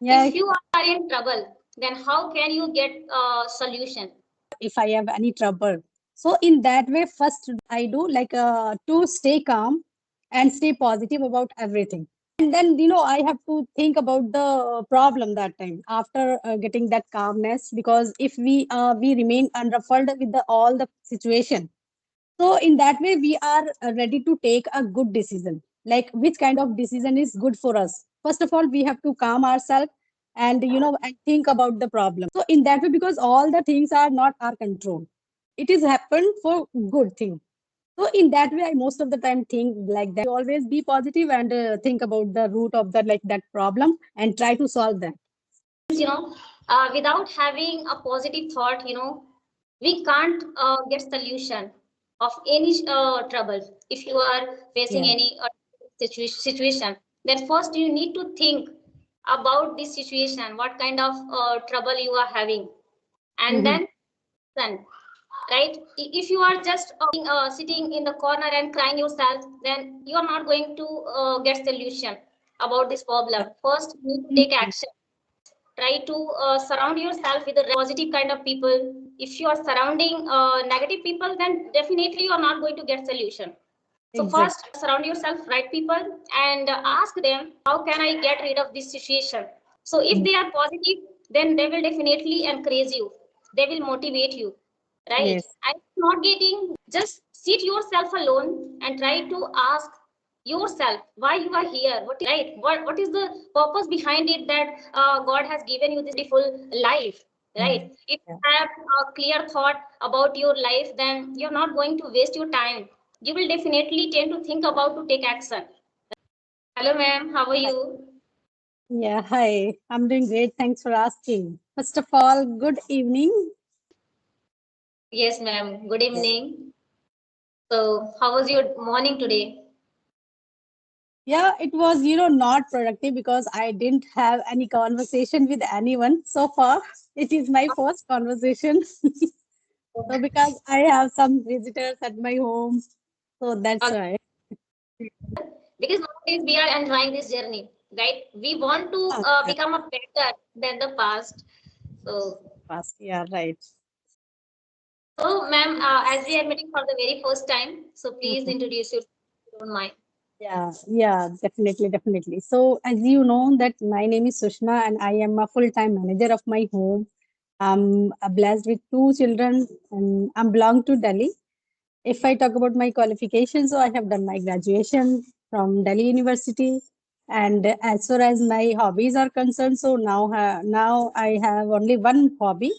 Yeah. If you are in trouble, then how can you get a solution? If I have any trouble. So in that way, first I do like to stay calm and stay positive about everything. And then I have to think about the problem that time after getting that calmness, because if we remain unruffled with all the situation, so in that way we are ready to take a good decision. Like which kind of decision is good for us? First of all, we have to calm ourselves and and think about the problem. So in that way, because all the things are not our control, it is happened for good thing. So in that way, I most of the time think like that. Always be positive and think about the root of the like that problem and try to solve that. Without having a positive thought, we can't get solution of any trouble. If you are facing Yeah. any situation, then first you need to think about this situation, what kind of trouble you are having, and Mhm. then right, if you are just sitting in the corner and crying yourself, then you are not going to get solution about this problem. First you need to take Mhm. action. Try to surround yourself with a positive kind of people. If you are surrounding negative people, then definitely you are not going to get solution. So Exactly. first surround yourself right people and ask them, how can I get rid of this situation? So if Mhm. they are positive, then they will definitely encourage you, they will motivate you, right? Yes. And not getting, just sit yourself alone and try to ask yourself why you are here, what is the purpose behind it, that God has given you this beautiful life, Mhm. right? If Yeah. you have a clear thought about your life, then you're not going to waste your time. You will definitely tend to think about to take action. Hello ma'am, how are you? Yeah, hi. I'm doing great. Thanks for asking. First of all, good evening. Yes ma'am, good evening. So how was your morning today? Yeah, it was, not productive because I didn't have any conversation with anyone so far. It is my first conversation. So because I have some visitors at my home, so that's Okay. why. Because nowadays we are enjoying this journey, right? We want to Okay. become a better than the past. So Fast. Yeah, right. ma'am, as we are meeting for the very first time, so please Mhm. introduce yourself if you don't mind. Yeah, definitely, definitely. So, as you know, that my name is Sushma, and I am a full-time manager of my home. I'm blessed with two children, and I'm belong to Delhi. If I talk about my qualifications, so I have done my graduation from Delhi University, and as far as my hobbies are concerned, so now I have only one hobby,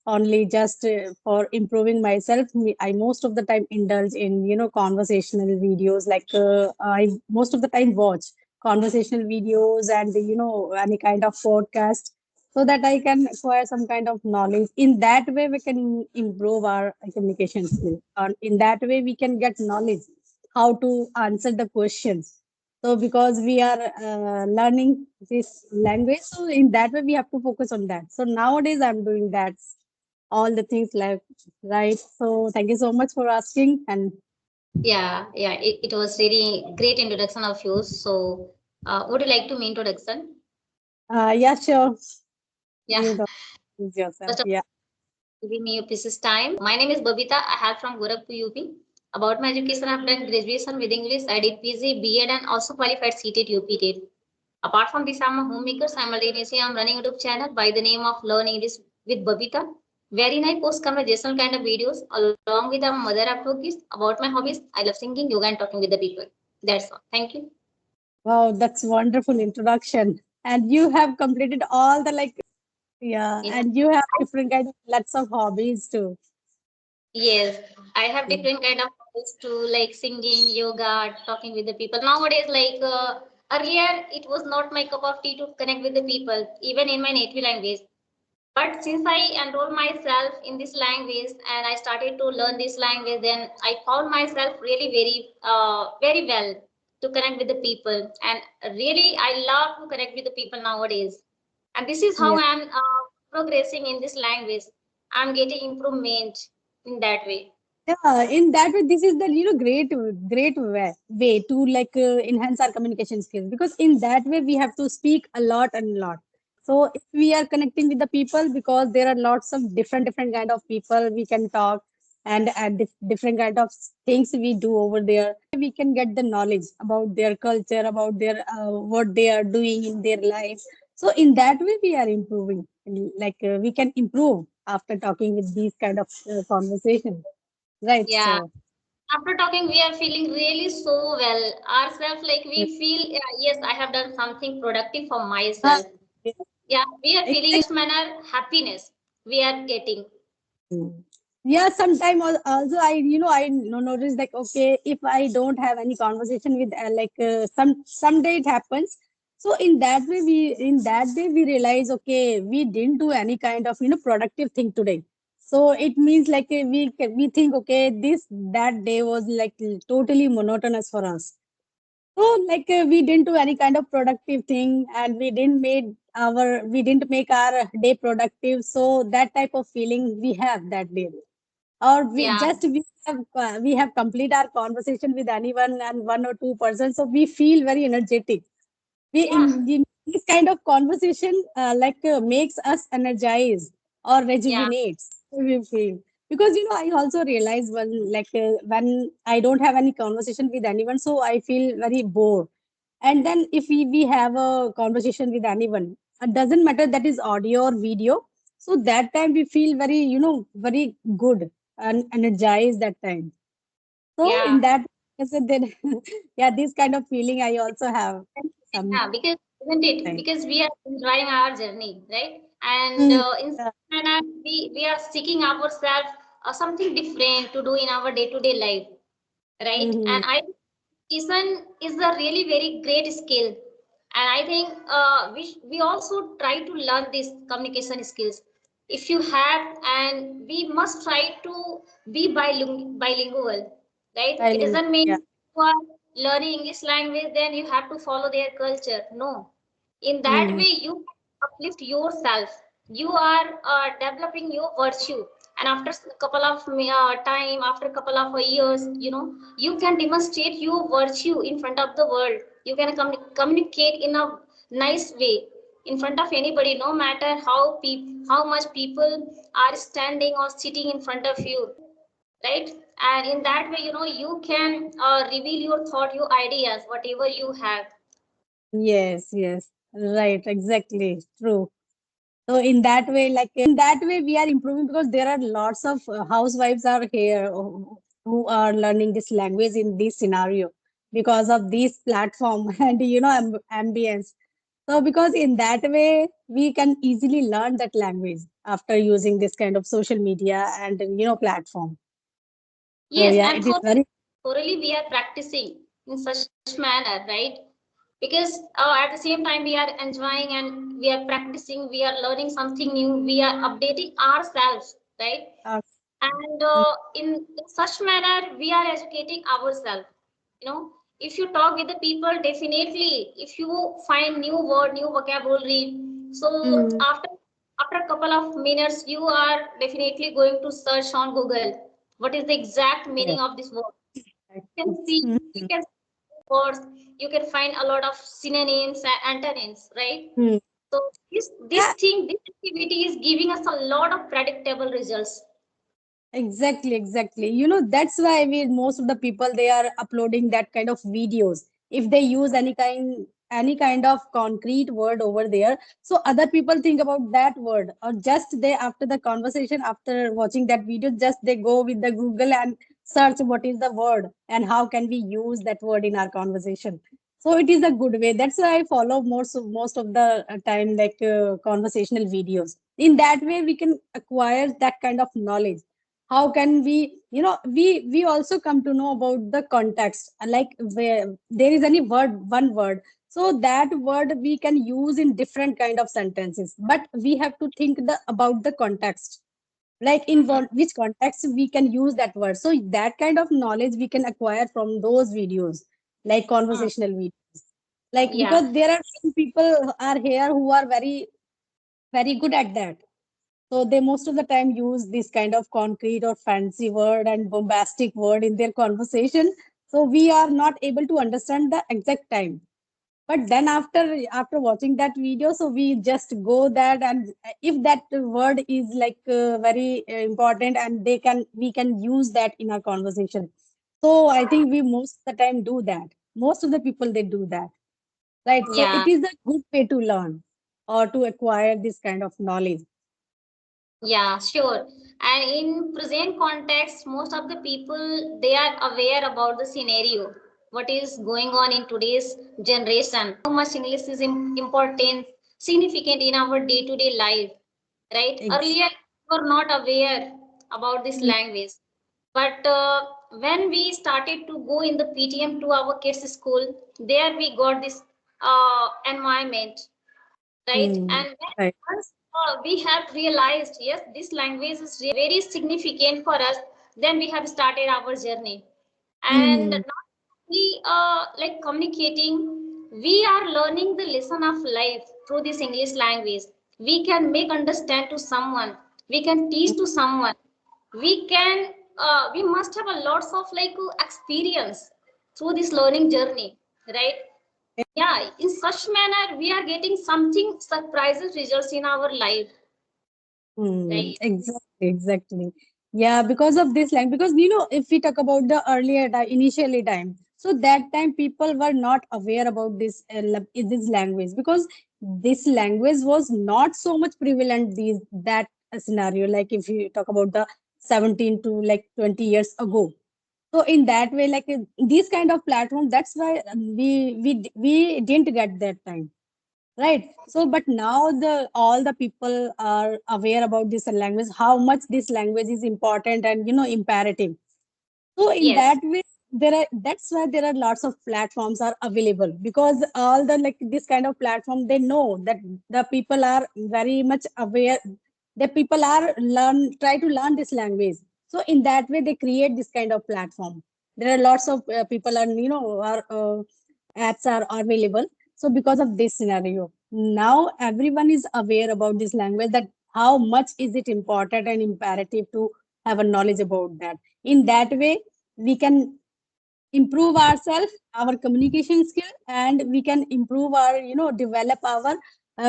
only just for improving myself. I most of the time indulge in conversational videos. Like I most of the time watch conversational videos and any kind of podcast, so that I can acquire some kind of knowledge. In that way, we can improve our communication skills. In that way, we can get knowledge how to answer the questions. So because we are learning this language, so in that way we have to focus on that. So nowadays I'm doing that, all the things like right. So thank you so much for asking. And Yeah, it was really great introduction of yours. So would you like to me introduction? yeah, sure. Yeah. You don't use yourself. First of Yeah. all, giving me a precious time. My name is Babita. I have from Gorakhpur, UP. About my education, I've done graduation with English. I did PG, BEd, and also qualified CTET, UPTET. Apart from this, I'm a homemaker. Simultaneously, I'm running a YouTube channel by the name of Learn English with Babita, wherein I post conversational kind of videos along with my mother advocates about my hobbies. I love singing, yoga, and talking with the people. That's all. Thank you. Wow, that's wonderful introduction. And you have completed all the like, yeah, Yeah. and you have different kind of lots of hobbies too. Yes, I have Yeah. different kind of hobbies too, like singing, yoga, talking with the people. Nowadays, like earlier, it was not my cup of tea to connect with the people, even in my native language. But since I enrolled myself in this language and I started to learn this language, then I found myself really very well to connect with the people. And really, I love to connect with the people nowadays. And this is how Yeah. I'm progressing in this language. I'm getting improvement in that way. Yeah, in that way, this is the great way to like enhance our communication skills, because in that way we have to speak a lot and lot. So if we are connecting with the people, because there are lots of different kind of people we can talk, and different kind of things we do over there, we can get the knowledge about their culture, about their what they are doing in their life. So in that way we are improving, like we can improve after talking with these kind of conversation, right? Yeah. So After talking, we are feeling really so well ourselves. Like we feel, yes, I have done something productive for uh, myself. Yeah, we are feeling in exactly. such manner happiness we are getting. Mm. Yeah, sometime also I notice like, okay, if I don't have any conversation with someday it happens. So in that day we realize, okay, we didn't do any kind of productive thing today. So it means like we think, okay, this that day was like totally monotonous for us. So we didn't do any kind of productive thing, and we didn't make our day productive. So that type of feeling we have that day, or Yeah, we have complete our conversation with anyone and one or two persons, so we feel very energetic. We yeah, in this kind of conversation makes us energize or yeah, rejuvenates, we feel. Because I also realize when I don't have any conversation with anyone, so I feel very bored. And then if we have a conversation with anyone, it doesn't matter that is audio or video, so that time we feel very very good and energized that time. So yeah. in that, I said that yeah, this kind of feeling I also have some Yeah, because isn't it? time. Because we are enjoying our journey, right? And Mm, in yeah. some manner, we are seeking ourselves something different to do in our day-to-day life, right? Mhm. And I listen is a really very great skill, and I think we also try to learn these communication skills if you have, and we must try to be bilingual, right? It Bilingual. doesn't mean Yeah. you are learning English language then you have to follow their culture. No, in that Mhm. way you uplift yourself. You are developing your virtue, and after a couple of time, after a couple of years, you can demonstrate your virtue in front of the world. You can communicate in a nice way in front of anybody, no matter how much people are standing or sitting in front of you, right? And in that way, you can reveal your thought, your ideas, whatever you have. Yes, yes. Right, exactly. True. So in that way, we are improving, because there are lots of housewives are here who are learning this language in this scenario because of this platform and ambience. So because in that way, we can easily learn that language after using this kind of social media and platform. So Yes, yeah, and it is very thoroughly we are practicing in such manner, right? Because at the same time we are enjoying and we are practicing, we are learning something new, we are updating ourselves, right? uh, And in such manner we are educating ourselves. If you talk with the people, definitely if you find new word, new vocabulary, so mm, after a couple of minutes you are definitely going to search on Google what is the exact yeah. meaning of this word. You can see, Mm, you can see words, you can find a lot of synonyms and antonyms, right? mm. So this activity is giving us a lot of predictable results. Exactly, exactly. That's why most of the people they are uploading that kind of videos. If they use any kind of concrete word over there, so other people think about that word, or just they after the conversation, after watching that video, just they go with the Google and search what is the word and how can we use that word in our conversation. So it is a good way. That's why I follow most of the time conversational videos. In that way, we can acquire that kind of knowledge. How can we also come to know about the context, like where there is any one word, so that word we can use in different kind of sentences, but we have to think about the context, like in Mhm. which context we can use that word. So that kind of knowledge we can acquire from those videos, like Mm. conversational videos, like Yeah. because there are some people are here who are very very good at that. So they most of the time use this kind of concrete or fancy word and bombastic word in their conversation. So we are not able to understand the exact time. But then after watching that video, so we just go that, and if that word is like very important, and they can we can use that in our conversation. So I think we most of the time do that. Most of the people they do that, right? So Yeah. it is a good way to learn or to acquire this kind of knowledge. Yeah, sure. And in present context, most of the people they are aware about the scenario, what is going on in today's generation, how much English is important, significant in our day-to-day life, right? Ex- Earlier, we were not aware about this Mm, language, but when we started to go in the PTM to our kids' school, there we got this environment, right? mm, And when right. once we have realized, yes, this language is very significant for us, then we have started our journey. And Mm, not only like communicating, we are learning the lesson of life through this English language. We can make understand to someone, we can teach to someone, we can we must have a lots of like experience through this learning journey, right? Yeah, in such manner we are getting something surprises results in our life, right? exactly, exactly. Yeah, because of this language, because if we talk about the earlier time, initially time, so that time people were not aware about this language, because this language was not so much prevalent these that scenario. Like if you talk about the 17 to like 20 years ago, so in that way, like these kind of platform, that's why we didn't get that time. Right. So, but now the all the people are aware about this language, how much this language is important and imperative. So in Yes. that way, there are that's why there are lots of platforms are available, because all the like this kind of platform, they know that the people are very much aware, that people are try to learn this language. So in that way, they create this kind of platform. There are lots of people are are apps are available. So because of this scenario, now everyone is aware about this language, that how much is it important and imperative to have a knowledge about that. In that way, we can improve ourselves, our communication skill, and we can improve our develop our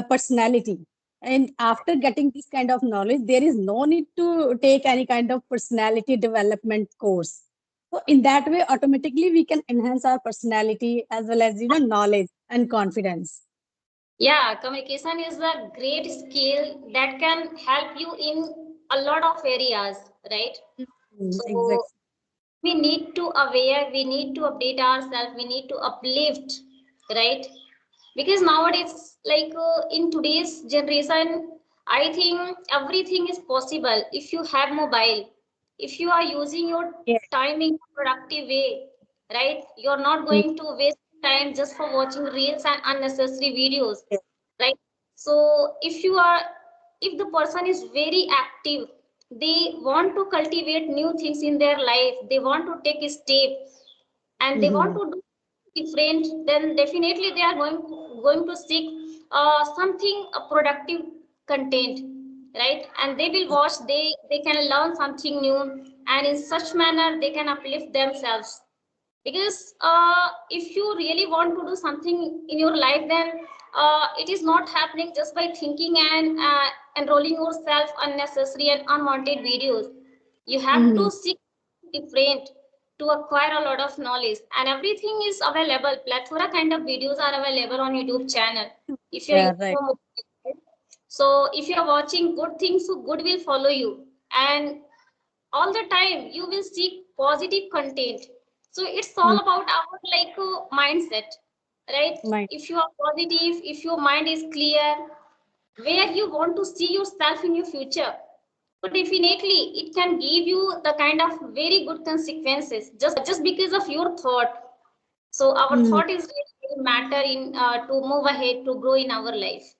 personality. And after getting this kind of knowledge, there is no need to take any kind of personality development course. So in that way, automatically we can enhance our personality as well as knowledge and confidence. Yeah, communication is a great skill that can help you in a lot of areas, right? So Exactly. we need to aware, we need to update ourselves, we need to uplift, right? Because nowadays, like in today's generation, I think everything is possible if you have mobile, if you are using your Yeah. time in a productive way, right? You're not going to waste time just for watching reels and unnecessary videos, right? So if the person is very active, they want to cultivate new things in their life, they want to take a step, and they want Mm-hmm. to do different, then definitely they are going to seek something productive content, right? And they will watch, they can learn something new, and in such manner they can uplift themselves. Because if you really want to do something in your life, then it is not happening just by thinking and enrolling yourself unnecessary and unwanted videos. You have Mm-hmm. to seek different to acquire a lot of knowledge, and everything is available. Plethora kind of videos are available on YouTube channel if you're Yeah, using right. your mobile. So if you're watching good things, so good will follow you, and all the time you will seek positive content. So it's all Mm. about our like mindset, right? My. If you are positive, if your mind is clear, where you want to see yourself in your future, so definitely it can give you the kind of very good consequences just because of your thought. So our Mm. thought is really, really matter in to move ahead, to grow in our life.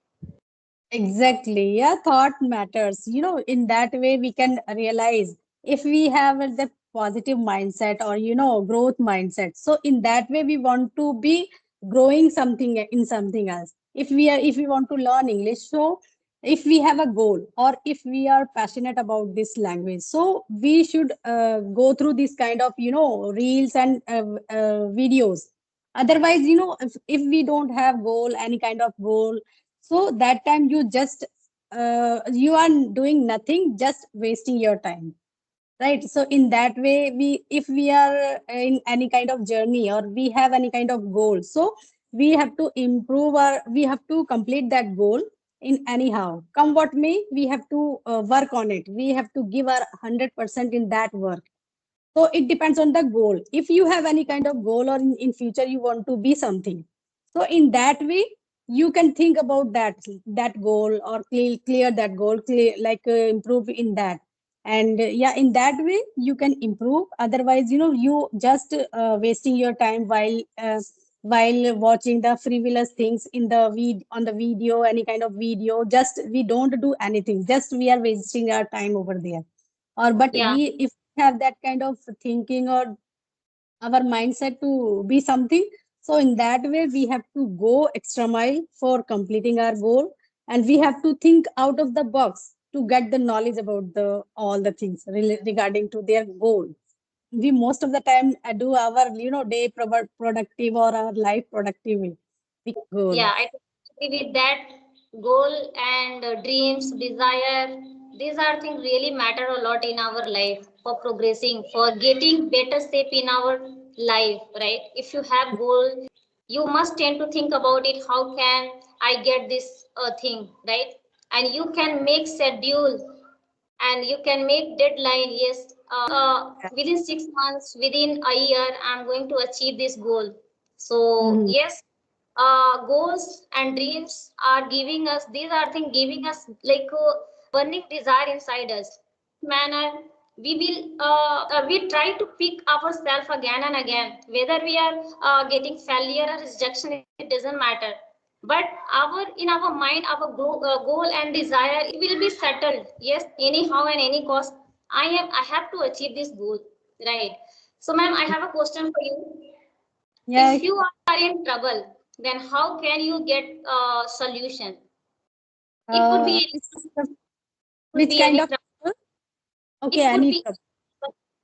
Exactly. Yeah, thought matters. In that way, we can realize if we have the positive mindset or, growth mindset. So in that way, we want to be growing something in something else. If we want to learn English, so if we have a goal or if we are passionate about this language, so we should go through this kind of, reels and videos. Otherwise, if we don't have goal, any kind of goal, so that time you just you are doing nothing, just wasting your time, right? So in that way, we if we are in any kind of journey or we have any kind of goal, so we have to improve our, we have to complete that goal in anyhow, come what may, we have to work on it, we have to give our 100% in that work. So it depends on the goal. If you have any kind of goal or in future you want to be something, so in that way you can think about that goal or clear that goal, improve in that. And yeah, in that way you can improve. Otherwise, you just wasting your time while watching the frivolous things in the on the video, any kind of video, just we don't do anything, just we are wasting our time over there. Or but Yeah, we if have that kind of thinking or our mindset to be something, so in that way we have to go extra mile for completing our goal, and we have to think out of the box to get the knowledge about the all the things regarding to their goal. We most of the time do our day productive or our life productive with goal. yeah, I agree with that. Goal and dreams, desire, these are things really matter a lot in our life for progressing, for getting better shape in our life, right? If you have goal, you must tend to think about it. How can I get this thing, right? And you can make schedule and you can make deadline. Yes, within 6 months, within a year, I'm going to achieve this goal. So Mhm. yes, goals and dreams are giving us, these are things giving us like burning desire inside us manner. We will we try to pick ourselves again and again, whether we are getting failure or rejection, it doesn't matter. But our in our mind, our goal and desire, it will be settled. Yes, anyhow and any cost, I have to achieve this goal, right? So ma'am, I have a question for you. Yeah. If you are in trouble, then how can you get a solution? It could be Which, could which be kind any of trouble. okay, It I could need be,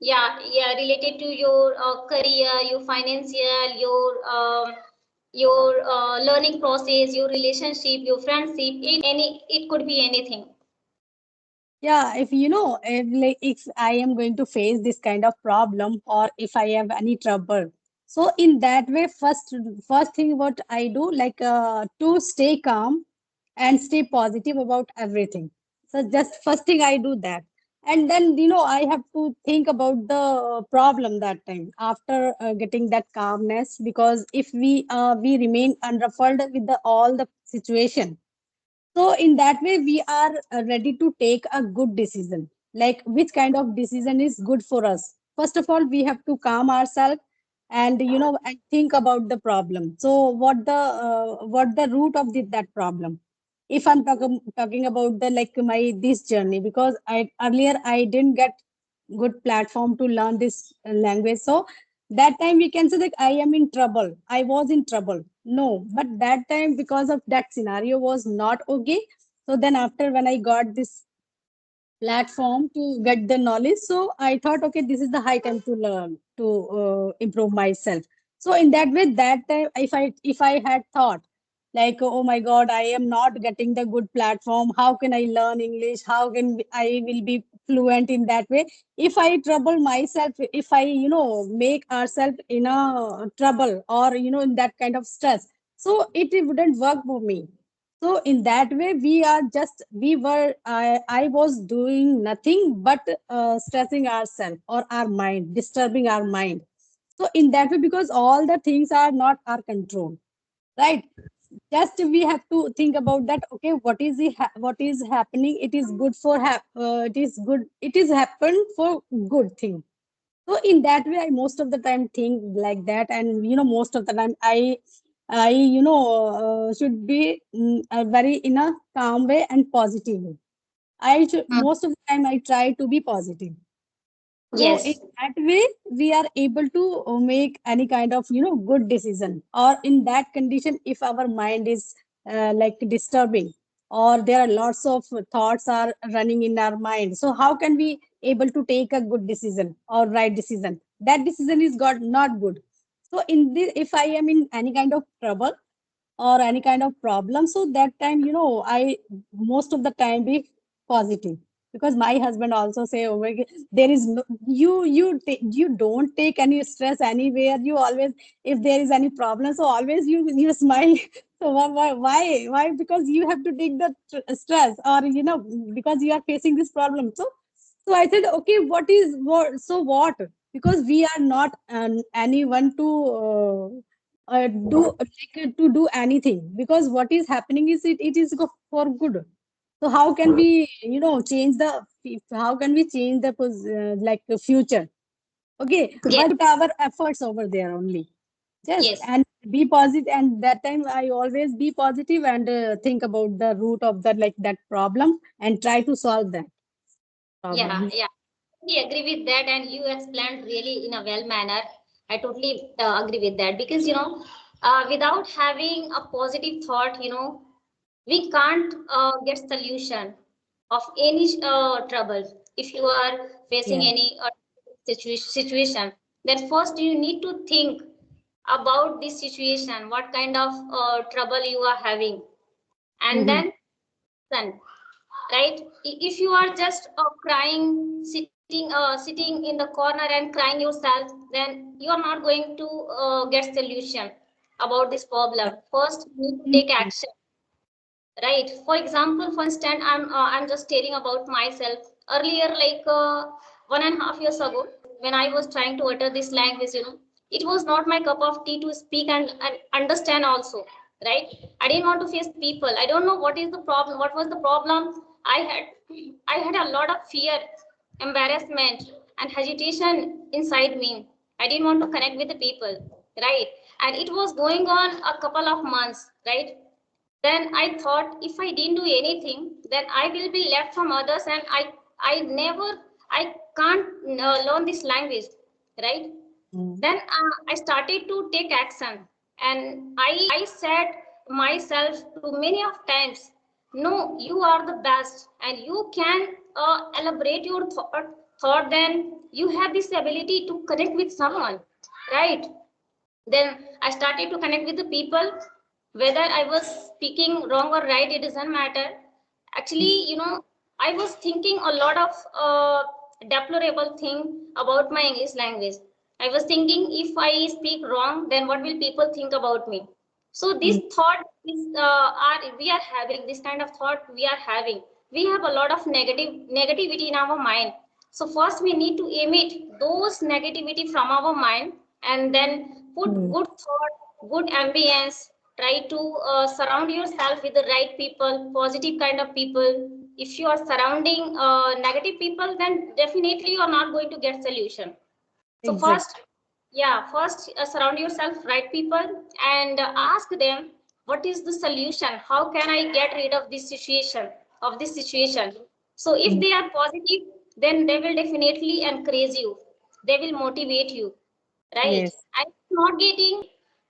yeah, related to your career, your financial, your learning process, your relationship, your friendship. Any, it could be anything. yeah, if if I am going to face this kind of problem or if I have any trouble, so in that way, first thing what I do, to stay calm and stay positive about everything. So just first thing I do that, and then I have to think about the problem that time after getting that calmness, because if we remain unruffled with the all the situation, so in that way, we are ready to take a good decision. Like which kind of decision is good for us. First of all, we have to calm ourselves and and think about the problem. So what the root of that problem? If I'm talking about the like my this journey, because I earlier I didn't get good platform to learn this language. So that time we can say that I am in trouble. I was in trouble. No, but that time because of that scenario was not okay. So then after when I got this platform to get the knowledge, so I thought, okay, this is the high time to learn to improve myself. So in that way, that time if I had thought like, oh my god, I am not getting the good platform, how can I learn English, how can I will be fluent in that way, if I trouble myself, if I make ourselves in a trouble or in that kind of stress, so it wouldn't work for me. So in that way, I was doing nothing but stressing ourselves or our mind, disturbing our mind. So in that way, because all the things are not our control, right? Just we have to think about that. Okay, what is happening? It is good for it is good. It is happened for good thing. So in that way, I most of the time think like that, and most of the time I should be very in a calm way and positive way. I should Hmm. most of the time I try to be positive. So in Yes. that way, we are able to make any kind of good decision. Or in that condition, if our mind is like disturbing, or there are lots of thoughts are running in our mind, so how can we able to take a good decision or right decision? That decision is got not good. So in this, if I am in any kind of trouble or any kind of problem, so that time, I most of the time be positive, because my husband also say, oh my God, there is no, you don't take any stress anywhere. You always, if there is any problem, so always you smile. So why? Because you have to take the stress, or because you are facing this problem. So I said, okay, what is what? So what? Because we are not anyone to do like to do anything, because what is happening is it is for good. So how can we change the, how can we change the like the future? Okay, Yes, but our efforts over there only. Just yes, and be positive, and that time I always be positive and think about the root of that, like that problem, and try to solve that yeah, problem. yeah. I agree with that, and you explained really in a well manner. I totally agree with that because without having a positive thought, we can't get solution of any trouble. If you are facing Yeah. any situation, then first you need to think about this situation, what kind of trouble you are having, and Mhm. then action, right? If you are just crying, sitting in the corner and crying yourself, then you are not going to get solution about this problem. First you need to take Mhm. action, right? For example, for instance, I'm just telling about myself. Earlier, like 1.5 years ago, when I was trying to utter this language, it was not my cup of tea to speak and understand also, right? I didn't want to face people. I don't know what is the problem, what was the problem. I had a lot of fear, embarrassment, and hesitation inside me. I didn't want to connect with the people, right? And it was going on a couple of months, right? Then I thought, if I didn't do anything, then I will be left from others, and I never, I can't learn this language, right? Mhm. Then I started to take action, and I said myself to many of times, no, you are the best, and you can elaborate your thought. Then you have this ability to connect with someone, right? Then I started to connect with the people, whether I was speaking wrong or right, it doesn't matter. Actually, I was thinking a lot of deplorable thing about my English language. I was thinking, if I speak wrong, then what will people think about me? So this Mhm. thought is are we are having this kind of thought, we have a lot of negativity in our mind. So first we need to emit those negativity from our mind, and then put Mhm. good thought, good ambience. Try to surround yourself with the right people, positive kind of people. If you are surrounding negative people, then definitely you are not going to get solution. So Exactly. first, yeah, first surround yourself right people, and ask them, what is the solution? How can I get rid of this situation? So if Mhm. they are positive, then they will definitely encourage you. They will motivate you, right? Yes. And if not getting,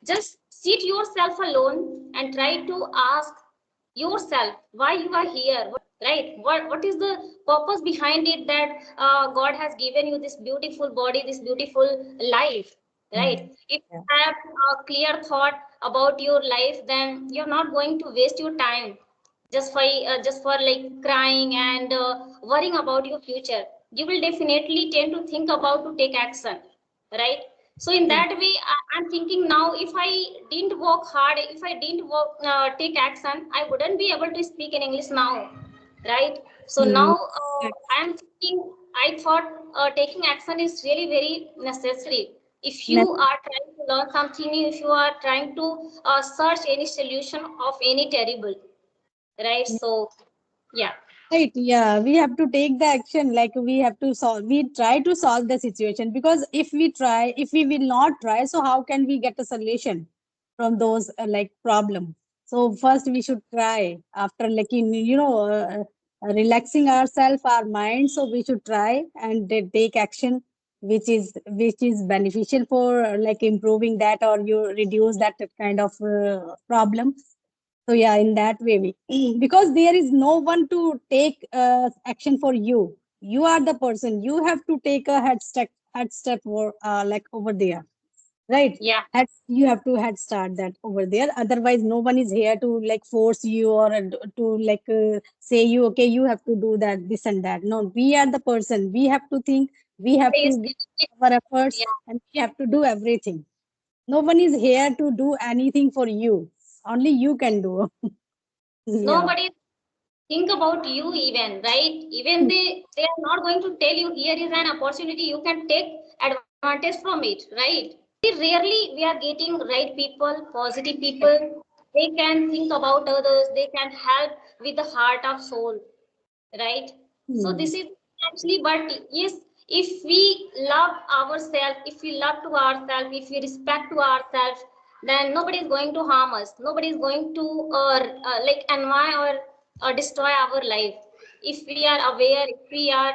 just sit yourself alone and try to ask yourself why you are here, right? What is the purpose behind it, that God has given you this beautiful body, this beautiful life, right? Mhm. If Yeah. you have a clear thought about your life, then you're not going to waste your time just for like crying and worrying about your future. You will definitely tend to think about to take action, right? So in Ex- that way, I'm thinking now, if I didn't work hard, if I didn't work take action, I wouldn't be able to speak in English now, right? So now Mhm. I'm thinking, I thought taking action is really very necessary. If you Ex- are trying to learn something new, if you are trying to search any solution of any terrible, right? So yeah, Right, yeah, we have to take the action. Like we have to solve. We try to solve the situation, because if we will not try, so how can we get a solution from those like problem? So first we should try. After like relaxing ourselves, our mind. So we should try and take action, which is beneficial for like improving that, or you reduce that kind of problem. So yeah, in that way, because there is no one to take action for you. You are the person. You have to take a head step, like over there. right? Yeah. You have to head start that over there, otherwise no one is here to like force you or to like say you, okay, you have to do that, this and that. No, we are the person, we have to think, we have Nobody to is give telling our you. efforts, and we have to do everything. No one is here to do anything for you, only you can do. Yeah. Nobody think about you even, right? Even they are not going to tell you here is an opportunity, you can take advantage from it, right? Very rarely we are getting right people, positive people. They can think about others, they can help with the heart of soul, right? So Hmm. this is actually, but yes, if we love ourselves, if we love to ourselves, if we respect to ourselves, then nobody is going to harm us, nobody is going to like annoy or destroy our life, if we are aware, if we are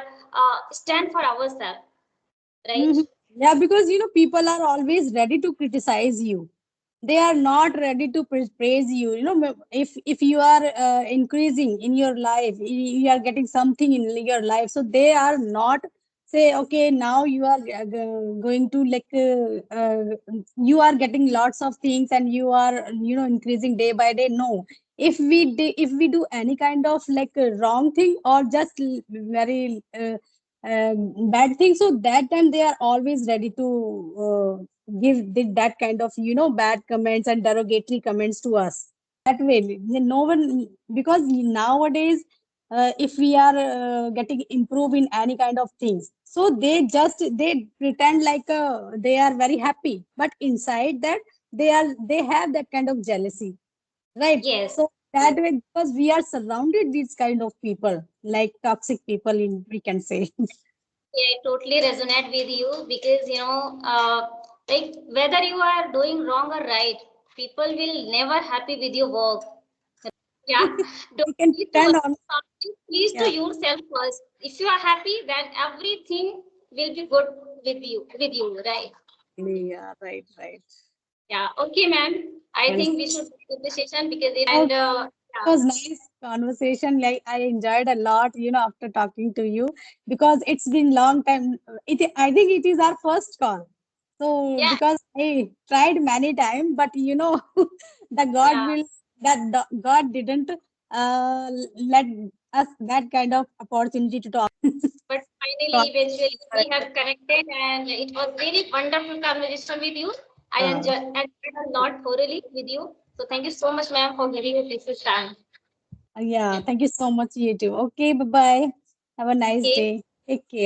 stand for ourselves, right? Mhm. Yeah, because people are always ready to criticize you. They are not ready to praise you. If you are increasing in your life, you are getting something in your life, so they are not say, okay, now you are going to like you are getting lots of things and you are increasing day by day. No, if we do any kind of like wrong thing or just very bad thing, so that time they are always ready to that kind of bad comments and derogatory comments to us. That way, no one, because nowadays if we are getting improve in any kind of things, so they pretend like they are very happy, but inside that they have that kind of jealousy, right? Yes. So that way, because we are surrounded these kind of people, like toxic people, in we can say. Yeah, I totally resonate with you because like whether you are doing wrong or right, people will never happy with your work. Yeah, don't We can need to pretend worry on. about it. Please to Yeah. yourself first. If you are happy, then everything will be good with you, right? Yeah, right, right. Yeah. Okay, ma'am. I Well, think we should end the session because it and okay. It yeah, was nice conversation. Like I enjoyed a lot, after talking to you, because it's been long time. I think it is our first call. So yeah, because I tried many times, but the God yeah. will God didn't let us that kind of opportunity to talk. But finally, talk. eventually, we have connected, and it was very wonderful conversation with you. I Uh, enjoyed a lot thoroughly with you. So thank you so much, ma'am, for giving me precious time. yeah, thank you so much, you too. Okay, bye bye. Have a nice Okay. day. Take care.